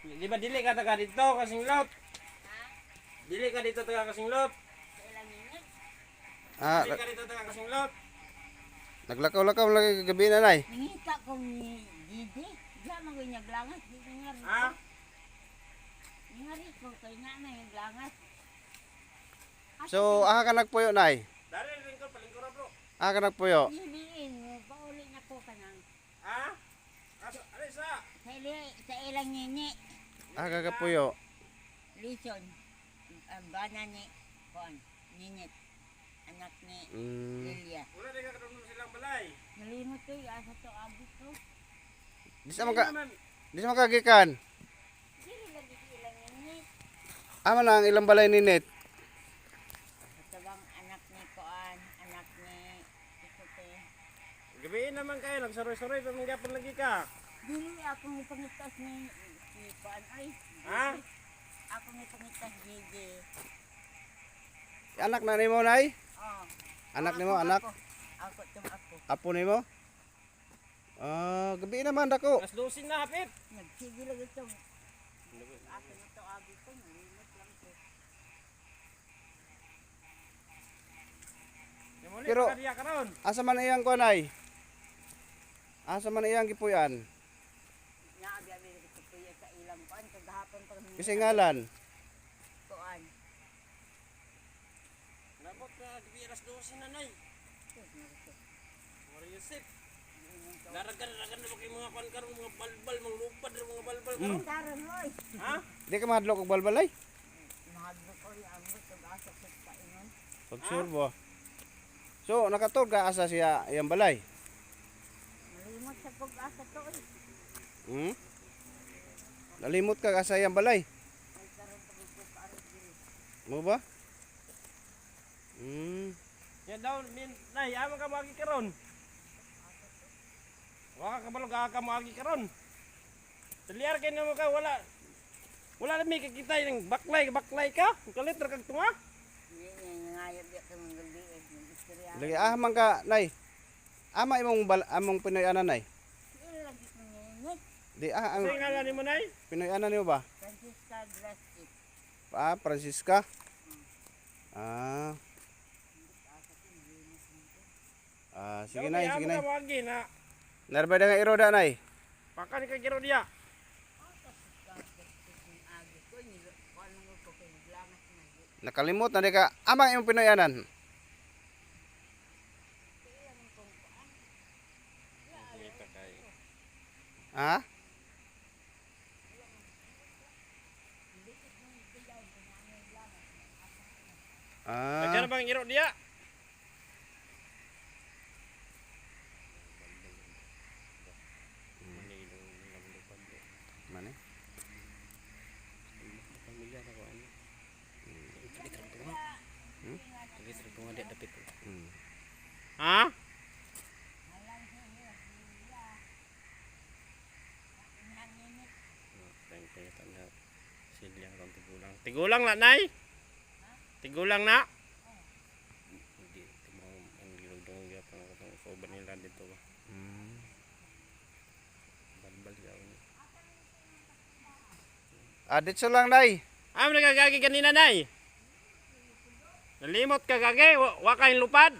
Di ba dili ka taga dito kasinglot? Dili ka dito taga kasinglot? Dili ka dito taga kasinglot? Naglakaw-lakaw lagi gabi na nay. Nangita ko ni Didi. Diyan mo yung naglangas. Dito nga rin Ha? ko. Nga rin ko. Kaya nga na yung langas. So, aha ka nagpuyo nay. Dari rin ko palingkura bro. Aha ka nagpuyo. Hiliin mo. Pauli na ko ka nang. Ha? Aso, alay sa? Sa ilang nini. Aha ka kapuyo. Lison. Bana ni. Kuan. Ninit. Anak ni Lilia. Wala din ka karoon silang balay. Nalimot ko yung asa to abis ko. Di sa makagikan. Dili lagi ilang nini. Ama na ang ilang balay ni Net. Katabang anak ni Kuan. Anak ni Ikuti. Gabiin naman kayo, nagsaroy-saroy, pamanggapan lagi ka. Dili ako may pangitas ni Kuan. Ay. Ha? Ako may pangitas Gigi. Anak na nimo nay? Oh. Anak nimo, anak? Ako tum ako. Apo nimo? Gabi naman dako. Mas lusin na hapit. Nagsige lang ito. Ako na to abi ko. Nalimot lang ko. Pero, Kadiya karon. asa man iyang kuan ay? Asa man iyang gipuyan? Naabi-abi ko tuya sa ilang kuan. Kagahapon pa kami. Kasi ngalan. Kuan. Nabot na, gabi alas 12 na nay. Mara Yusip. Laragan-ragan na kayo mga kuan karon, mga balbal, mga lupad, mga balbal karon. Karon hoy. Ha? Di ka mahadlok og balbalay? Mahadlo ko yung ambot. Kag-asok sa paingon. Pagsurbo. So, nakatog ka asa siya iyang balay? Nalimot sa pag-asa to. Hmm? Nalimot ka asa iyang balay? Ay karon pag-ipag-aros diri. Mo ba? Hmm. Yan daw, nay, ama ka magi karon. Wala ka balog ka magi karon. Taliar kay namo ka wala. Wala na may kakita yung baklay ka. Kalit ra kag tunga. Ngayab ya ka mga gabi. Istorya. Lagi man ka nay. Ama among Pinoy ana nay. Dili lagi ko nginit. Di ang Say nga ni mo nay. Pinoy ana nimo ba? Francisca Drastic. Francisca. Ah. Sige nay, sige nay. Magi na. Narbay nga iroda nay. Pakan ka giro dia. Nakalimot na di ka. Ama imong Pinoy anan. Ha? Kaya bang iro dia? Mana? Ha? Tigulang na nay? Tigulang na? Dito lang nay. Nagagagi kanina nay. Nalimot ka gagi, wa kayong lupad.